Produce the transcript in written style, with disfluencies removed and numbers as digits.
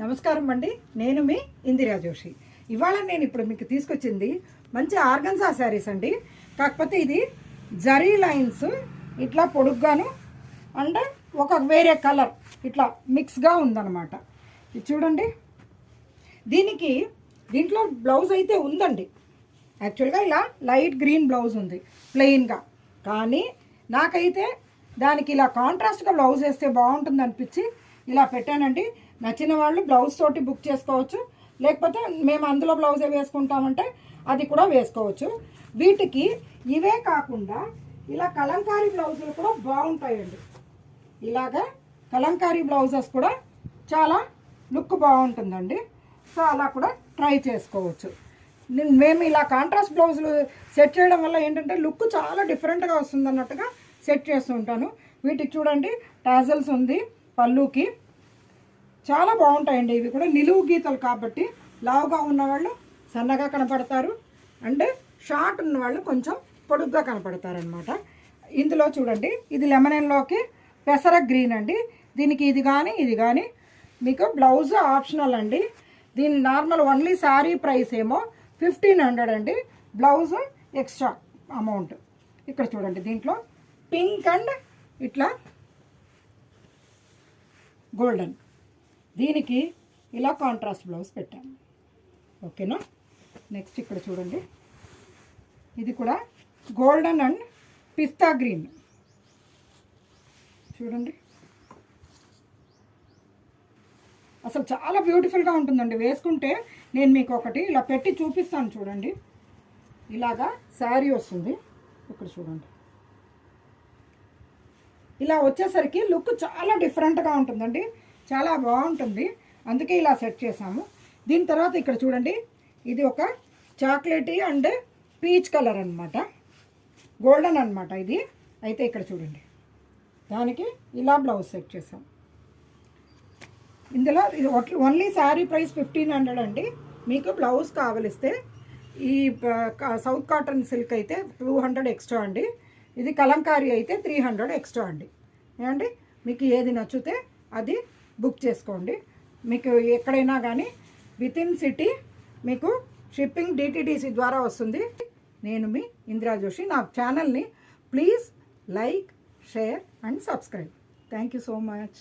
నమస్కారం అండి. నేను మీ ఇందిరా జోషి. ఇవాళ నేను ఇప్పుడు మీకు తీసుకొచ్చింది మంచి ఆర్గన్జా శారీస్ అండి. కాకపోతే ఇది జరీ లైన్స్ ఇట్లా పొడుగ్గాను అండ్ ఒక వేరే కలర్ ఇట్లా మిక్స్గా ఉందన్నమాట. ఇది చూడండి. దీంట్లో బ్లౌజ్ అయితే ఉందండి. యాక్చువల్గా ఇలా లైట్ గ్రీన్ బ్లౌజ్ ఉంది ప్లెయిన్గా. కానీ నాకైతే దానికి ఇలా కాంట్రాస్ట్గా బ్లౌజ్ వేస్తే బాగుంటుంది అనిపించి ఇలా పెట్టానండి. నచ్చిన వాళ్ళు బ్లౌజ్ తోటి బుక్ చేసుకోవచ్చు, లేకపోతే మేము అందులో బ్లౌజే వేసుకుంటామంటే అది కూడా వేసుకోవచ్చు. వీటికి ఇవే కాకుండా ఇలా కలంకారీ బ్లౌజులు కూడా బాగుంటాయండి. ఇలాగా కలంకారీ బ్లౌజెస్ కూడా చాలా లుక్ బాగుంటుందండి. సో అలా కూడా ట్రై చేసుకోవచ్చు. మేము ఇలా కాంట్రాస్ట్ బ్లౌజులు సెట్ చేయడం వల్ల ఏంటంటే లుక్ చాలా డిఫరెంట్గా వస్తుంది అన్నట్టుగా సెట్ చేస్తూ ఉంటాను. వీటికి చూడండి టాజల్స్ ఉంది పళ్ళుకి. చాలా బాగుంటాయండి. ఇవి కూడా నిలువు గీతలు కాబట్టి లావుగా ఉన్నవాళ్ళు సన్నగా కనపడతారు, అండ్ షార్ట్ ఉన్నవాళ్ళు కొంచెం పొడుగ్గా కనపడతారనమాట. ఇందులో చూడండి ఇది లెమనెన్లోకి పెసర గ్రీన్ అండి. దీనికి ఇది కానీ మీకు బ్లౌజ్ ఆప్షనల్ అండి. దీని నార్మల్ ఓన్లీ శారీ ప్రైస్ ఏమో 1500 అండి, బ్లౌజ్ ఎక్స్ట్రా అమౌంట్. ఇక్కడ చూడండి దీంట్లో పింక్ అండ్ ఇట్లా గోల్డెన్, దీనికి ఇలా కాంట్రాస్ట్ బ్లౌజ్ పెట్టాము. ఓకేనా. నెక్స్ట్ ఇక్కడ చూడండి ఇది కూడా గోల్డెన్ అండ్ పిస్తా గ్రీన్. చూడండి అసలు చాలా బ్యూటిఫుల్గా ఉంటుందండి. వేసుకుంటే నేను మీకు ఒకటి ఇలా పెట్టి చూపిస్తాను చూడండి. ఇలాగా శారీ వస్తుంది. ఇక్కడ చూడండి ఇలా వచ్చేసరికి లుక్ చాలా డిఫరెంట్గా ఉంటుందండి, చాలా బాగుంటుంది. అందుకే ఇలా సెట్ చేసాము. దీని తర్వాత ఇక్కడ చూడండి ఇది ఒక చాక్లెటీ అండ్ పీచ్ కలర్ అనమాట, గోల్డెన్ అనమాట ఇది. అయితే ఇక్కడ చూడండి దానికి ఇలా బ్లౌజ్ సెట్ చేసాం. ఇందులో ఇది ఓన్లీ శారీ ప్రైస్ 1500 అండి. మీకు బ్లౌజ్ కావలిస్తే ఈ సౌత్ కాటన్ సిల్క్ అయితే 200 ఎక్స్ట్రా అండి. ఇది కలంకారీ అయితే 300 ఎక్స్ట్రా అండి. ఏమండి మీకు ఏది నచ్చితే అది బుక్ చేసుకోండి. మీకు ఎక్కడైనా కానీ విత్ ఇన్ సిటీ మీకు షిప్పింగ్ DTDC ద్వారా వస్తుంది. నేను మీ ఇందిరా జోషి. నా ఛానల్ని please like, share and subscribe. Thank you so much.